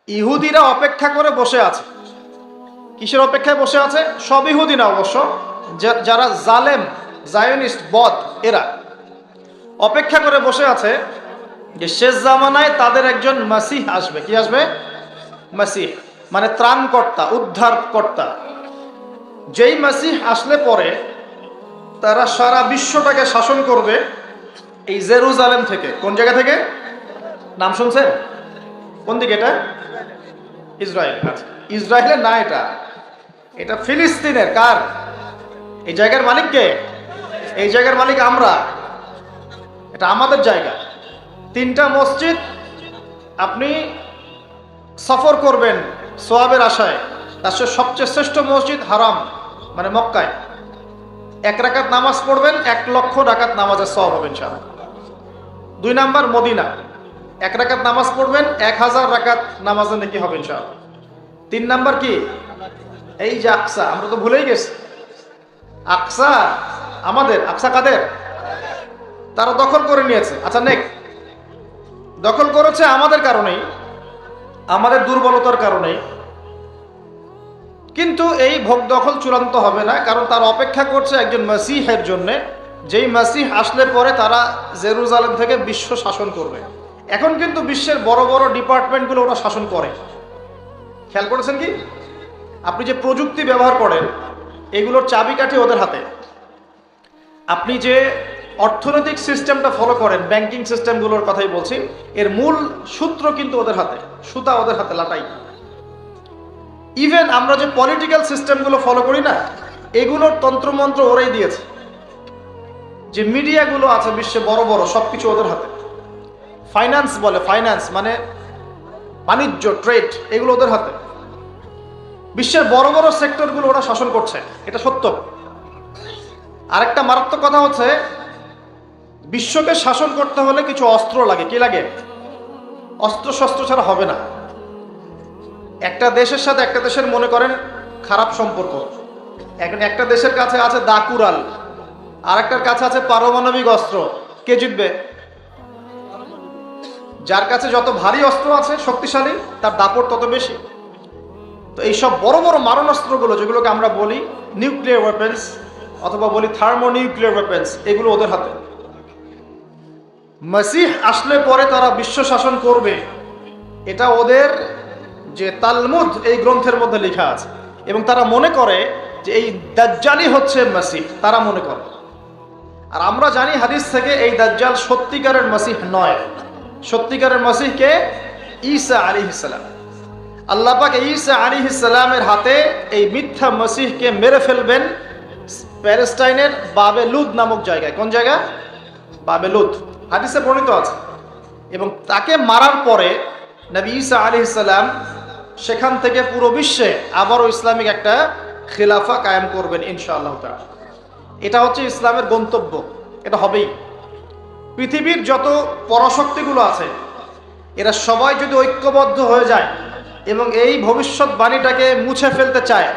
ইহুদিরা অপেক্ষা করে বসে আছে। কিসের অপেক্ষায় বসে আছে? সব ইহুদি না অবশ্য, যারা জালেম, জায়নিস্ট, বদ, এরা অপেক্ষা করে বসে আছে যে শেষ জামানায় তাদের একজন মাসিহ আসবে। কি আসবে? মাসিহ মানে ত্রাণকর্তা, উদ্ধারকর্তা। যেই মাসিহ আসলে পরে তারা সারা বিশ্বটাকে শাসন করবে এই জেরুজালেম থেকে। কোন জায়গা থেকে? নাম শুনছেন? কোন দিকে এটা? ইসরায়েল। আচ্ছা, ইসরায়েলের না, এটা ফিলিস্তিনের। কার? এই জায়গার মালিক কে? এই জায়গার মালিক আমরা। এটা আমাদের জায়গা। 3টা মসজিদ আপনি সফর করবেন সোয়াবের আশায়। তার সবচেয়ে শ্রেষ্ঠ মসজিদ হারাম মানে মক্কায়। 1 রাকাত নামাজ পড়বেন, 1 লক্ষ রাকাত নামাজের সওয়াব হবে ইনশাআল্লাহ। 2 নাম্বার মদিনা, 1 রাকাত নামাজ পড়বেন, 1000 রাকাত নামাজের নেকি হবে ইনশাআল্লাহ। 3 নাম্বার কি? এই যে আকসা, আমরা তো ভুলেই গেছি। আকসা আমাদের। আকসা কাদের? তারা দখল করে নিয়েছে। আচ্ছা, দখল করেছে আমাদের কারণেই, আমাদের দুর্বলতার কারণেই। কিন্তু এই ভোগ দখল চূড়ান্ত হবে না, কারণ তারা অপেক্ষা করছে একজন মাসিহের জন্য, যেই মাসিহ আসলে পরে তারা জেরুজালেম থেকে বিশ্ব শাসন করবে। এখন কিন্তু বিশ্বের বড় বড় ডিপার্টমেন্টগুলো ওরা শাসন করে। খেয়াল করেছেন কি? আপনি যে প্রযুক্তি ব্যবহার করেন এগুলোর চাবিকাঠি ওদের হাতে। আপনি যে অর্থনৈতিক সিস্টেমটা ফলো করেন, ব্যাংকিং সিস্টেমগুলোর কথাই বলছি, এর মূল সূত্র কিন্তু ওদের হাতে, সুতা ওদের হাতে, লাটাই। ইভেন আমরা যে পলিটিক্যাল সিস্টেমগুলো ফলো করি না, এগুলোর তন্ত্রমন্ত্র ওরাই দিয়েছে। যে মিডিয়াগুলো আছে বিশ্বে বড় বড়, সবকিছু ওদের হাতে। ফাইন্যান্স বলে, ফাইন্যান্স মানে বাণিজ্য, ট্রেড, এগুলো ওদের হাতে। বিশ্বের বড় বড় সেক্টরগুলো ওরা শাসন করছে, এটা সত্য। আরেকটা মারাত্মক কথা হচ্ছে, বিশ্বকে শাসন করতে হলে কিছু অস্ত্র লাগে। কি লাগে? অস্ত্র শস্ত্র ছাড়া হবে না। একটা দেশের সাথে একটা দেশের মনে করেন খারাপ সম্পর্ক, এখন একটা দেশের কাছে আছে দাকুরাল, আর একটার কাছে আছে পারমাণবিক অস্ত্র। কে জিতবে? যার কাছে যত ভারী অস্ত্র আছে, শক্তিশালী, তার দাপট তত বেশি। তো এইসব বড় বড় মারণাস্ত্রগুলো, যেগুলোকে আমরা বলি নিউক্লিয়ার ওয়েপেন্স অথবা বলি থার্মোনিউক্লিয়ার ওয়েপেন্স, এগুলো ওদের হাতে। মাসিহ আসলে পরে তারা বিশ্ব শাসন করবে, এটা ওদের যে তালমুদ এই গ্রন্থের মধ্যে লেখা আছে। এবং তারা মনে করে যে এই দাজ্জালই হচ্ছে মাসিহ, তারা মনে করে। আর আমরা জানি হাদিস থেকে এই দাজ্জাল সত্যিকারের মাসিহ নয়। সত্যিকারের মাসিহকে ঈসা আলাইহিস সালাম। আল্লাহ পাক ঈসা আলাইহিস সালামের হাতে এই মিথ্যা মাসিহকে মেরে ফেলবেন প্যালেস্টাইনের বাবেলুদ নামক জায়গায়। কোন জায়গা? বাবেলুদ, হাদিসে বর্ণিত আছে। এবং তাকে মারার পরে নবী ঈসা আলাইহিস সালাম সেখান থেকে পুরো বিশ্বে আবারও ইসলামিক একটা খিলাফা কায়েম করবেন ইনশাআল্লাহ তাআলা। এটা হচ্ছে ইসলামের গন্তব্য, এটা হবেই। পৃথিবীর যত পরাশক্তিগুলো আছে এরা সবাই যদি ঐক্যবদ্ধ হয়ে যায় এবং এই ভবিষ্যৎবাণীটাকে মুছে ফেলতে চায়,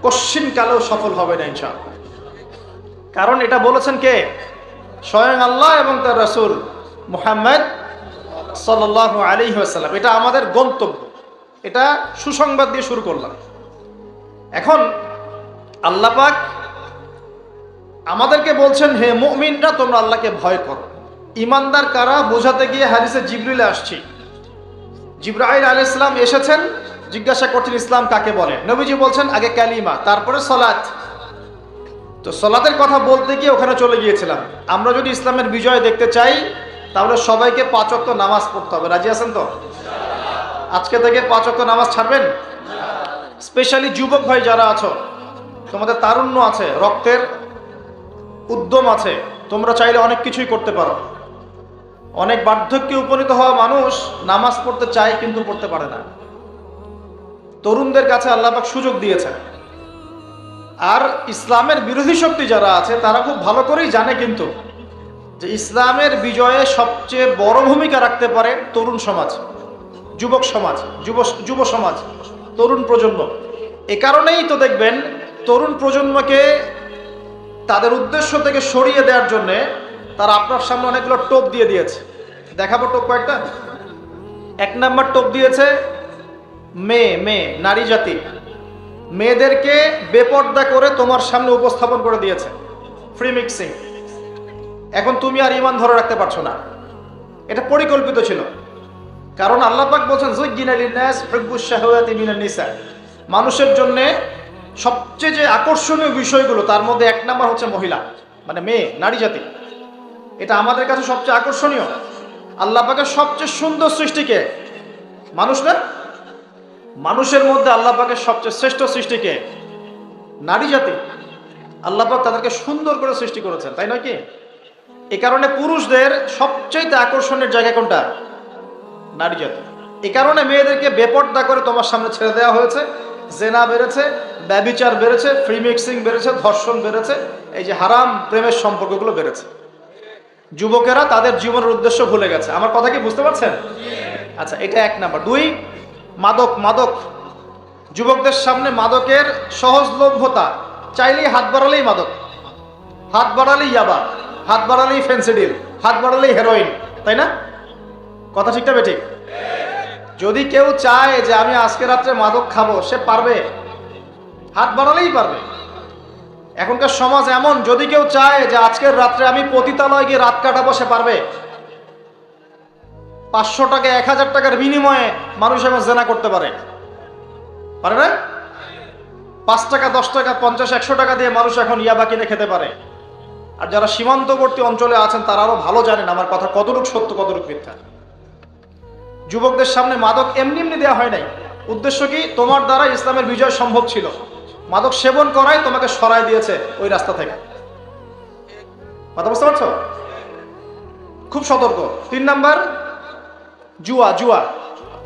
কশ্চিনকালেও সফল হবে না ইনশাআল্লাহ। কারণ এটা বলেছেন কে? স্বয়ং আল্লাহ এবং তার রাসূল মুহাম্মদ সাল্লাল্লাহু আলাইহি ওয়াসাল্লাম। এটা আমাদের গন্তব্য। এটা সুসংবাদ দিয়ে শুরু করলাম। এখন আল্লাহ পাক আমাদেরকে বলছেন, হে মুমিনরা, তোমরা আল্লাহকে ভয় করো। ইমানদার কারা বোঝাতে গিয়ে হাদিসে জিবরিলে আসছি। জিবরাইল আলাইহিস সালাম এসেছেন, জিজ্ঞাসা করছেন ইসলাম কাকে বলে। নবীজি বলছেন আগে কালিমা, তারপরে সালাত। তো সালাতের কথা বলতে গিয়ে ওখানে চলে গিয়েছিলাম। আমরা যদি ইসলামের বিজয় দেখতে চাই তাহলে সবাইকে 5 ওয়াক্ত নামাজ পড়তে হবে। রাজি আছেন তো? আজকে থেকে 5 ওয়াক্ত নামাজ ছাড়বেন? স্পেশালি যুবক ভাই যারা আছো, তোমাদের তারুণ্য আছে, রক্তের উদ্যম আছে, তোমরা চাইলে অনেক কিছুই করতে পারো। অনেক বার্ধক্যে উপনীত হওয়া মানুষ নামাজ পড়তে চায় কিন্তু পড়তে পারে না। তরুণদের কাছে আল্লাহ পাক সুযোগ দিয়েছেন। আর ইসলামের বিরোধী শক্তি যারা আছে তারা খুব ভালো করেই জানে কিন্তু যে ইসলামের বিজয়ে সবচেয়ে বড় ভূমিকা রাখতে পারে তরুণ সমাজ, যুবক সমাজ, যুব সমাজ, তরুণ প্রজন্ম। এ কারণেই তো দেখবেন তরুণ প্রজন্মকে তাদের উদ্দেশ্য থেকে সরিয়ে দেওয়ার জন্য তারা আপনার সামনে অনেকগুলো টোপ দিয়ে দিয়েছে। দেখাবো টোপ কয়েকটা। 1 নাম্বার টোপ দিয়েছে মেয়ে মেয়ে নারী জাতি মেয়েদেরকে বেপর্দা করে তোমার সামনে উপস্থাপন করে দিয়েছে, ফ্রি মিক্সিং। এখন তুমি আর ঈমান ধরে রাখতে পারছো না, এটা পরিকল্পিত ছিল। কারণ আল্লাহ পাক বলেন যুজ্জিনা লিন-নাস হুব্বুশ শাহাওয়াতি মিনান নিসা, মানুষের জন্য সবচেয়ে যে আকর্ষণীয় বিষয়গুলো তার মধ্যে এক নাম্বার হচ্ছে মহিলা, মানে মেয়ে, নারী জাতি। এটা আমাদের কাছে সবচেয়ে আকর্ষণীয়। আল্লাহ পাকের সবচেয়ে সুন্দর সৃষ্টিকে মানুষ না, মানুষের মধ্যে আল্লাহ পাকের সবচেয়ে শ্রেষ্ঠ সৃষ্টিকে নারী জাতি। আল্লাহ পাক তাদেরকে সুন্দর করে সৃষ্টি করেছেন, তাই নয় কি? এই কারণে পুরুষদের সবচেয়ে আকর্ষণের জায়গা কোনটা? নারী জাতি। এই কারণে মেয়েদেরকে বেপর্দা করে তোমার সামনে ছেড়ে দেওয়া হয়েছে। জেনা বেড়েছে, ব্যভিচার বেড়েছে, ফ্রি মিক্সিং বেড়েছে, ধর্ষণ বেড়েছে, এই যে হারাম প্রেমের সম্পর্কগুলো বেড়েছে। যুবকেরা তাদের জীবনের উদ্দেশ্য ভুলে গেছে। আমার কথা কি বুঝতে পারছেন? আচ্ছা, এটা এক নাম্বার। দুই, মাদক। মাদক, যুবকদের সামনে মাদকের সহজলভ্যতা। চাইলেই হাত বাড়ালেই মাদক, হাত বাড়ালেই ইয়াবা, হাত বাড়ালেই ফেন্সিডিল, হাত বাড়ালেই হেরোইন, তাই না? কথা ঠিক না বেঠিক? যদি কেউ চায় যে আমি আজকে রাত্রে মাদক খাবো, সে পারবে, হাত বাড়ালেই পারবে। এখনকার সমাজ এমন, যদি কেউ চায় যে আজকের রাত্রে আমি পতিতালয় গিয়ে রাত কাটাবো, সে পারবে। 500 টাকা 1000 টাকার বিনিময়ে মানুষ এখন জেনা করতে পারে, পারে না? 5 টাকা 10 টাকা 50 100 টাকা দিয়ে মানুষ এখন ইয়াবা কিনে খেতে পারে। আর যারা সীমান্তবর্তী অঞ্চলে আছেন তারা আরো ভালো জানেন আমার কথা কতটুকু সত্য কতটুকু মিথ্যা। যুবকদের সামনে মাদক এমনি এমনি দেওয়া হয় নাই। উদ্দেশ্য কি? তোমার দ্বারা ইসলামের বিজয় সম্ভব ছিল। মাদক সেবন করাই তোমাকে সরায় দিয়েছে ওই রাস্তা থেকে। কথা বুঝতে পারছো? খুব সতর্ক। 3 নাম্বার, জুয়া। জুয়া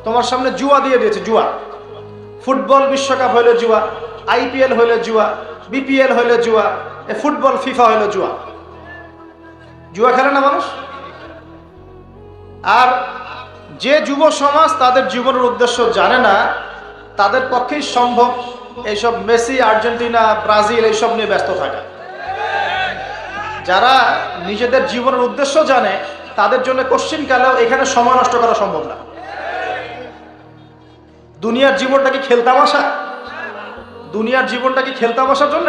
তোমার সামনে জুয়া দিয়ে দিয়েছে। জুয়া, ফুটবল বিশ্বকাপ হইলে জুয়া, IPL হইলে জুয়া, BPL হইলে জুয়া, ফুটবল ফিফা হইলে জুয়া। জুয়া খেলে না মানুষ। আর যে যুব সমাজ তাদের জীবনের উদ্দেশ্য জানে না, তাদের পক্ষেই সম্ভব এইসব মেসি, আর্জেন্টিনা, ব্রাজিল এইসব নিয়ে ব্যস্ত থাকা। যারা নিজেদের জীবনের উদ্দেশ্য জানে তাদের জন্য কোশ্চিনকালেও এখানে সময় নষ্ট করা সম্ভব না। দুনিয়ার জীবনটা কি খেলতামাশা? দুনিয়ার জীবনটা কি খেলতামাশার জন্য?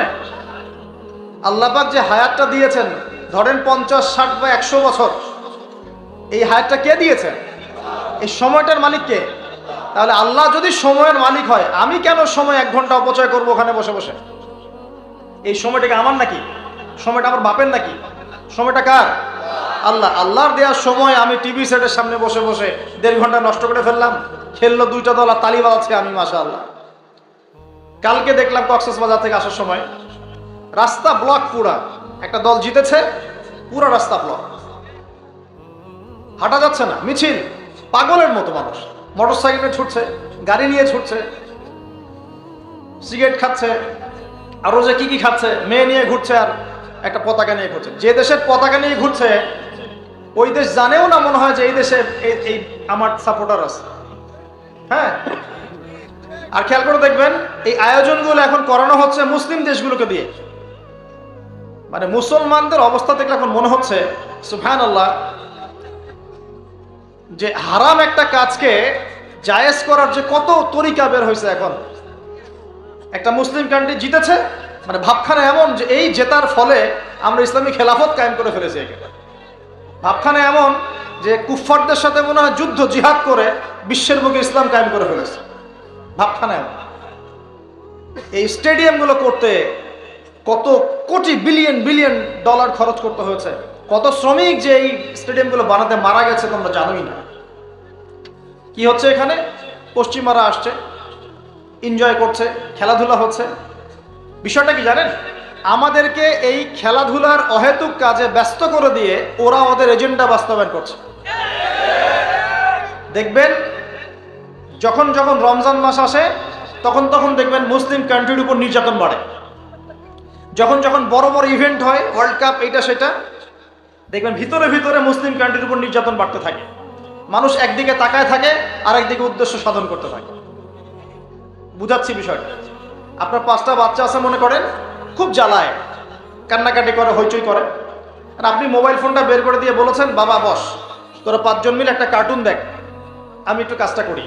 আল্লাহ পাক যে হায়াতটা দিয়েছেন, ধরেন 50, 60 বা 100 বছর, এই হায়াতটা কে দিয়েছেন? এই সময়টার মালিক কে? তাহলে আল্লাহ যদি সময়ের মালিক হয়, আমি কেন সময় 1 ঘন্টা অপচয় করবো ওখানে বসে বসে? এই সময়টাকে আমার নাকি? সময়টা আমার বাপের নাকি? সময়টা কার? আল্লাহ। আল্লাহর দেওয়ার সময় আমি টিভি সেটের সামনে বসে বসে 1.5 ঘন্টা নষ্ট করে ফেললাম। খেললো 2টা দল আর তালি বাজাচ্ছে, আমি মাশাআল্লাহ। কালকে দেখলাম কক্সবাজার থেকে আসার সময় রাস্তা ব্লক, পুরা একটা দল জিতেছে, পুরা রাস্তা ব্লক, হাঁটা যাচ্ছে না, মিছিল, পাগলের মতো মানুষ মোটরসাইকেলে ছুটছে, গাড়ি নিয়ে ছুটছে, সিগারেট খাচ্ছে, আরো যে কি খাচ্ছে, মেয়ে নিয়ে ঘুরছে, আর একটা পতাকা নিয়ে ঘুরছে। যে দেশের পতাকা নিয়ে ঘুরছে ওই দেশ জানেও না মনে হয় যে এই দেশে এই আমার সাপোর্টার আছে। হ্যাঁ, আর খেয়াল করে দেখবেন এই আয়োজনগুলো এখন করানো হচ্ছে মুসলিম দেশগুলোকে দিয়ে। মানে মুসলমানদের অবস্থা দেখলে এখন মনে হচ্ছে সুবহানাল্লাহ, যে হারাম একটা কাজকে জায়েজ করার যে কত তরিকা বের হয়েছে। এখন একটা মুসলিম কান্ট্রি জিতেছে, মানে ভাবখানা এমন যে এই জেতার ফলে আমরা ইসলামী খেলাফত কায়েম করে ফেলেছি। ভাবখানা এমন যে কুফফারদের সাথে মনে হয় যুদ্ধ জিহাদ করে বিশ্বের বুকে ইসলাম কায়েম করে ফেলেছে। ভাবখানা এমন। এই স্টেডিয়ামগুলো করতে কত কোটি বিলিয়ন বিলিয়ন ডলার খরচ করতে হয়েছে, কত শ্রমিক যে এই স্টেডিয়ামগুলো বানাতে মারা গেছে তোমরা জানোই না। কি হচ্ছে এখানে? পশ্চিমারা আসছে, এনজয় করছে, খেলাধুলা হচ্ছে। বিষয়টা কি জানেন? আমাদেরকে এই খেলাধুলার অহেতুক কাজে ব্যস্ত করে দিয়ে ওরা ওদের এজেন্ডা বাস্তবায়ন করছে। দেখবেন যখন যখন রমজান মাস আসে তখন তখন দেখবেন মুসলিম কান্ট্রির উপর নির্যাতন বাড়ে। যখন যখন বড় বড় ইভেন্ট হয়, ওয়ার্ল্ড কাপ, এইটা সেটা, দেখবেন ভিতরে ভিতরে মুসলিম কান্ট্রির উপর নির্যাতন বাড়তে থাকে। মানুষ একদিকে তাকায় থাকে আর একদিকে উদ্দেশ্য সাধন করতে থাকে। বুঝাচ্ছি বিষয়টা। আপনার 5টা বাচ্চা আছে মনে করেন, খুব জ্বালায়, কান্নাকাটি করে, হইচই করে, আর আপনি মোবাইল ফোনটা বের করে দিয়ে বলেছেন বাবা বস, তোরা 5 জন মিলে একটা কার্টুন দেখ, আমি একটু কাজটা করি।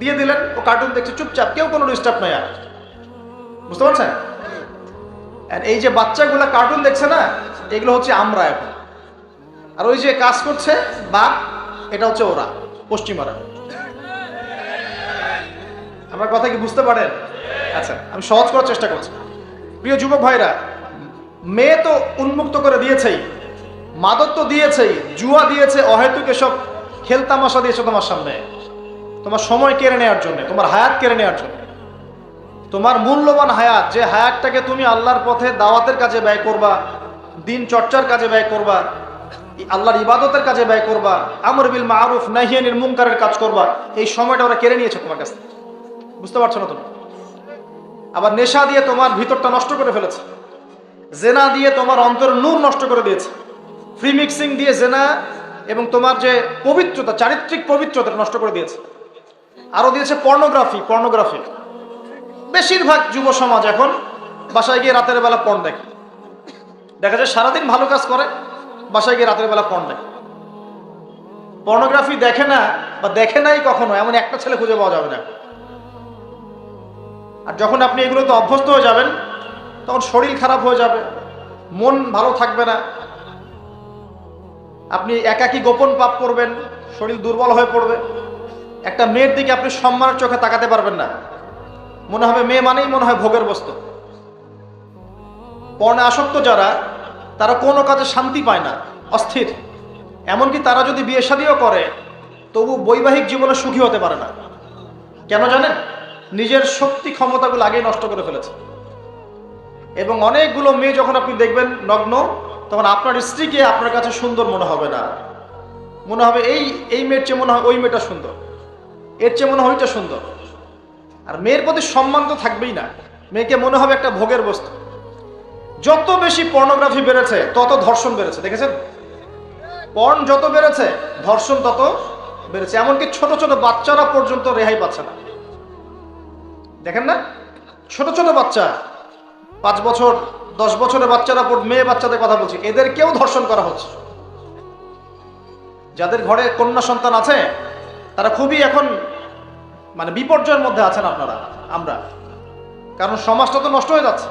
দিয়ে দিলেন, ও কার্টুন দেখছে চুপচাপ, কেউ কোনো ডিস্টার্ব নাই আর। বুঝতে পারছেন? আর এই যে বাচ্চাগুলা কার্টুন দেখছে না, এগুলো হচ্ছে আমরা এখন। আর ওই যে কাজ করছে বাপ, এটা হচ্ছে ওরা, পশ্চিমারা। আমার কথা কি বুঝতে পারেন? আচ্ছা, আমি সহজ করার চেষ্টা করছি। প্রিয় যুবক ভাইরা, মেয়ে তো উন্মুক্ত করে দিয়েছেই, মাদক তো দিয়েছেই, জুয়া দিয়েছে, অহেতুক এসব খেলতামাশা দিয়েছে তোমার সামনে, তোমার সময় কেড়ে নেওয়ার জন্য, তোমার হায়াত কেড়ে নেওয়ার জন্য। তোমার মূল্যবান হায়াত, যে হায়াতটাকে তুমি আল্লাহর পথে দাওয়াতের কাজে ব্যয় করবা, দিন চর্চার কাজে ব্যয় করবা, আল্লাহর ইবাদতের কাজে ব্যয় করবা, আমর বিল মারুফ নাহি আনিল মুনকারের কাজ করবা, এই সময়টা ওরা কেড়ে নিয়েছে তোমার কাছ থেকে। বুঝতে পারছো না তুমি? আবার নেশা দিয়ে তোমার ভিতরটা নষ্ট করে ফেলেছে, জেনা দিয়ে তোমার অন্তরের নূর নষ্ট করে দিয়েছে, ফ্রি মিক্সিং দিয়ে জেনা এবং তোমার যে পবিত্রতা, চারিত্রিক পবিত্রতা নষ্ট করে দিয়েছে। আরো দিয়েছে পর্নোগ্রাফি। বেশিরভাগ যুব সমাজ এখন বাসায় গিয়ে রাতের বেলা পর্ন দেখে। দেখা যায় সারাদিন ভালো কাজ করে, বাসায় গিয়ে রাতের বেলা পর্ন দেখে। পর্নোগ্রাফি দেখে না বা দেখে নাই কখনো এমন একটা ছেলে খুঁজে পাওয়া যাবে না। আর যখন আপনি এগুলোতে অভ্যস্ত হয়ে যাবেন, তখন শরীর খারাপ হয়ে যাবে, মন ভালো থাকবে না, আপনি একাকী গোপন পাপ করবেন, শরীর দুর্বল হয়ে পড়বে। একটা মেয়ের দিকে আপনি সম্মানের চোখে তাকাতে পারবেন না, মনে হবে মেয়ে মানেই মনে হয় ভোগের বস্তু। পর্ণে আসক্ত যারা, তারা কোনো কাজে শান্তি পায় না, অস্থির। এমনকি তারা যদি বিয়ে শাদীও করে, তবু বৈবাহিক জীবনে সুখী হতে পারে না। কেন জানেন? নিজের শক্তি ক্ষমতাগুলো আগেই নষ্ট করে ফেলেছে। এবং অনেকগুলো মেয়ে যখন আপনি দেখবেন নগ্ন, তখন আপনার স্ত্রীকে আপনার কাছে সুন্দর মনে হবে না, মনে হবে এই মেয়ের চেয়ে মনে হয় ওই মেয়েটা সুন্দর, এর চেয়ে মনে হয় ওইটা সুন্দর। আর মেয়ের প্রতি সম্মান তো থাকবেই না, মেয়েকে মনে হবে একটা ভোগের বস্তু। যত বেশি পর্নোগ্রাফি বেড়েছে, তত ধর্ষণ বেড়েছে। দেখেছেন? পর্ন যত বেড়েছে, ধর্ষণ তত বেড়েছে। এমনকি ছোট ছোট বাচ্চারা পর্যন্ত রেহাই পাচ্ছে না। দেখেন না, ছোট ছোট বাচ্চা, 5 বছর 10 বছরের বাচ্চারা, মেয়ে বাচ্চাদের কথা বলছি, এদেরকেও ধর্ষণ করা হচ্ছে। যাদের ঘরে কন্যা সন্তান আছে, তারা খুবই এখন মানে বিপর্যয়ের মধ্যে আছেন আমরা। কারণ সমাজটা তো নষ্ট হয়ে যাচ্ছে।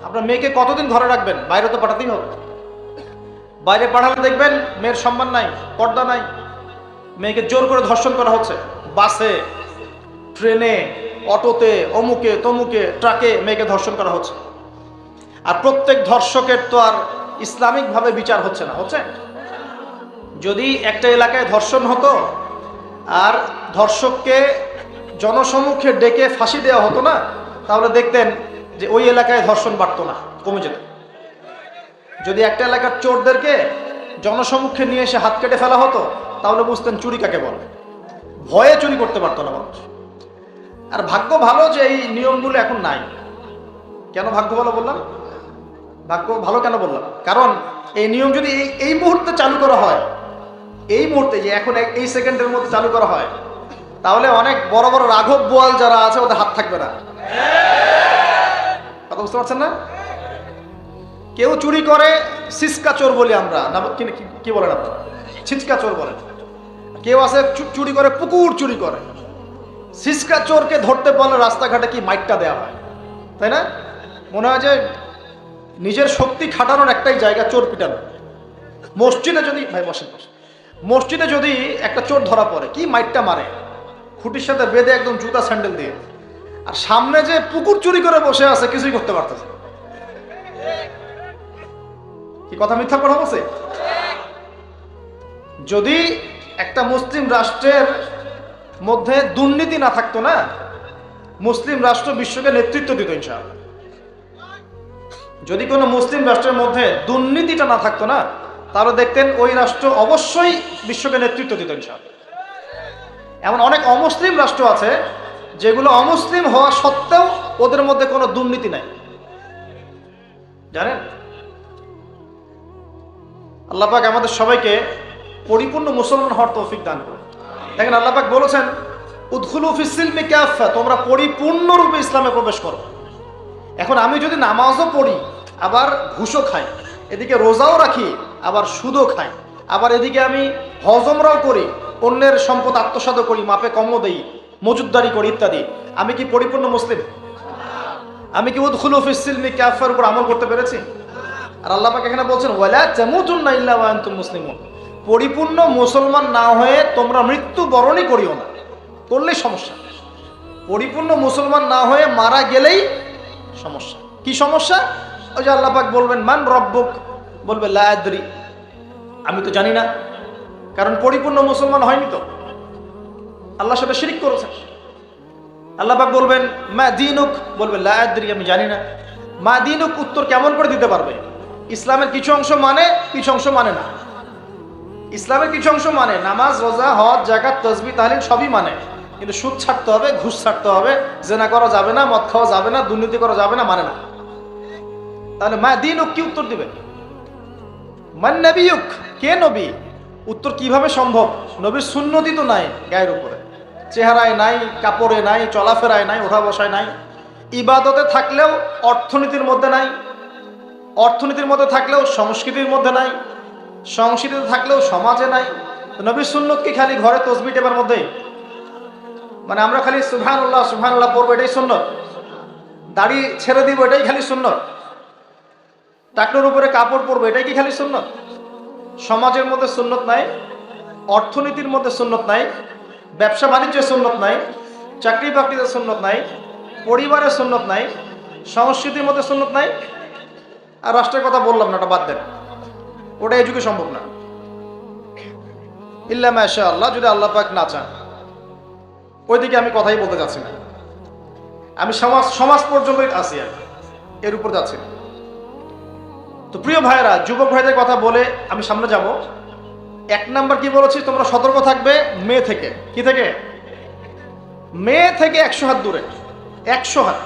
আপনার মেয়েকে কতদিন ঘরে রাখবেন? বাইরে তো পাঠাতেই হবে। বাইরে পাঠালে দেখবেন মেয়ের সম্মান নাই, পর্দা নাই, মেয়েকে জোর করে ধর্ষণ করা হচ্ছে। বাসে, ট্রেনে, অটোতে, অমুকে তমুকে, ট্রাকে মেয়েকে ধর্ষণ করা হচ্ছে। আর প্রত্যেক ধর্ষকের তো আর ইসলামিকভাবে বিচার হচ্ছে না, হচ্ছে? যদি একটা এলাকায় ধর্ষণ হতো আর ধর্ষককে জনসমুখে ডেকে ফাঁসি দেওয়া হতো না, তাহলে দেখতেন যে ওই এলাকায় ধর্ষণ বাড়তো না, কমে যেত। যদি একটা এলাকার চোরদেরকে জনসমুখে নিয়ে এসে হাত কেটে ফেলা হতো, তাহলে বুঝতেন চুরি কাকে বলে। ভয়ে চুরি করতে পারতো না মানুষ। আর ভাগ্য ভালো যে এই নিয়মগুলো এখন নাই। কেন ভাগ্য ভালো বললাম? ভাগ্য ভালো কেন বললাম? কারণ এই নিয়ম যদি এই মুহূর্তে চালু করা হয়, এই মুহূর্তে যে এখন এই সেকেন্ডের মধ্যে চালু করা হয়, তাহলে অনেক বড় বড় রাঘব বোয়াল যারা আছে ওদের হাত থাকবে না। কথা বুঝতে পারছেন না? কেউ চুরি করে সিসকা চোর বলি আমরা, না কি বলেন আপনারা? ছিচকা চোর বলেন। কেউ আছে চুরি করে পুকুর চুরি করে। সিসকা চোরকে ধরতে পারলে রাস্তাঘাটে কি মাইটটা দেওয়া হয়, তাই না? মনে হয় যে নিজের শক্তি খাটানোর একটাই জায়গা চোর পিটানো। মসজিদে যদি, ভাই বসেন, মসজিদে যদি একটা চোর ধরা পড়ে, কি মাইটটা মারে, খুঁটির সাথে বেঁধে একদম জুতা স্যান্ডেল দিয়ে। আর সামনে যে পুকুর চুরি করে বসে আছে, কিছুই করতে পারতেছে। কি কথা মিথ্যা কথা বলছে? যদি একটা মুসলিম রাষ্ট্রের মধ্যে দুর্নীতি না থাকতো না, মুসলিম রাষ্ট্র বিশ্বকে নেতৃত্ব দিত ইনশাআল্লাহ। যদি কোনো মুসলিম রাষ্ট্রের মধ্যে দুর্নীতিটা না থাকতো না, তাহলে দেখতেন ওই রাষ্ট্র অবশ্যই বিশ্বকে নেতৃত্ব দিত ইনশাআল্লাহ। এমন অনেক অমুসলিম রাষ্ট্র আছে যেগুলো অমুসলিম হওয়া সত্ত্বেও ওদের মধ্যে কোনো দুর্নীতি নাই, জানেন? আল্লাহ পাক আমাদের সবাইকে পরিপূর্ণ মুসলমান হওয়ার তৌফিক দান করুন। দেখেন, আল্লাহ পাক বলেছেন, উদখুলু ফিস সিলমি কাফা, তোমরা পরিপূর্ণরূপে ইসলামে প্রবেশ করো। এখন আমি যদি নামাজও পড়ি, আবার ঘুষও খাই, এদিকে রোজাও রাখি, আবার সুদও খাই, আবার এদিকে আমি হজমরাও করি, অন্যের সম্পদ আত্মসাৎ করি, মাপে কমও দেই, মজুদদারি করি ইত্যাদি, আমি কি পরিপূর্ণ মুসলিম? আমি কি উদখুলু ফিস সিলমি কাফার উপর আমল করতে পেরেছি? আর আল্লাহ পাক এখানে বলছেন ওয়ালা তামুতুন্না ইল্লা ওয়া আনতুম মুসলিমুন, পরিপূর্ণ মুসলমান না হয়ে তোমরা মৃত্যু বরণই করিও না, করলেই সমস্যা। পরিপূর্ণ মুসলমান না হয়ে মারা গেলেই সমস্যা। কি সমস্যা? ওই যে আল্লাহ পাক বলবেন মান রব্বুক, বলবে লা আদরি, আমি তো জানি না, কারণ পরিপূর্ণ মুসলমান হয়নি তো, আল্লাহর সাথে শিরক করেছে। আল্লাহ পাক বলবেন মা দীনুক, বলবে লা আদরি, আমি জানি না। মা দীনুক উত্তর কেমন করে দিতে পারবে? ইসলামের কিছু অংশ মানে, কিছু অংশ মানে না। ইসলামের কিছু অংশ মানে, নামাজ, রোজা, হজ, যাকাত, তাসবিহ, তাহলিল সবই মানে, কিন্তু সুদ ছাড়তে হবে, ঘুষ ছাড়তে হবে, জেনা করা যাবে না, মদ খাওয়া যাবে না, দুর্নীতি করা যাবে না, মানে না। তাহলে মা দীনুক কি উত্তর দিবে? মান নবিয়ুক, কে নবী? উত্তর কিভাবে সম্ভব? নবীর সুন্নতি তো নাই গায়ের উপরে, চেহারায় নাই, কাপড়ে নাই, চলাফেরায় নাই, ওঠা বসায় নাই, ইবাদতে থাকলেও অর্থনীতির মধ্যে নাই, অর্থনীতির মধ্যে থাকলেও সংস্কৃতির মধ্যে নাই, সংস্কৃতিতে থাকলেও সমাজে নাই। নবীর সুন্নত কি খালি ঘরে তসবিহ টেপার মধ্যে? মানে আমরা খালি সুবহানাল্লাহ সুবহানাল্লাহ পড়বো এটাই সুন্নত? দাড়ি ছেড়ে দিব এটাই খালি সুন্নত? টাকনোর উপরে কাপড় পরবো এটাই কি খালি সুন্নত? সমাজের মধ্যে সুন্নত নাই, অর্থনীতির মধ্যে সুন্নত নাই, ব্যবসা বাণিজ্যের সুন্নত নাই, চাকরি বাকরিতে সুন্নত নাই, পরিবারের সুন্নত নাই, সংস্কৃতির মধ্যে সুন্নত নাই। আর রাষ্ট্রের কথা বললাম না, ওটা বাদ দেন, ওটা এই যুগে সম্ভব না। ইল্লা মাশা আল্লাহ, যদি আল্লাহ পাক না চান। ওইদিকে আমি কথাই বলতে যাচ্ছি না, আমি সমাজ পর্যন্তই আছি, এর উপর যাচ্ছি না। তো প্রিয় ভাইয়েরা, যুবক ভাইদের কথা বলে আমি সামনে যাব। 1 নাম্বার কি বলেছি? তোমরা সতর্ক থাকবে মেয়ে থেকে। কি থেকে? মেয়ে থেকে 100 হাত দূরে, 100 হাত।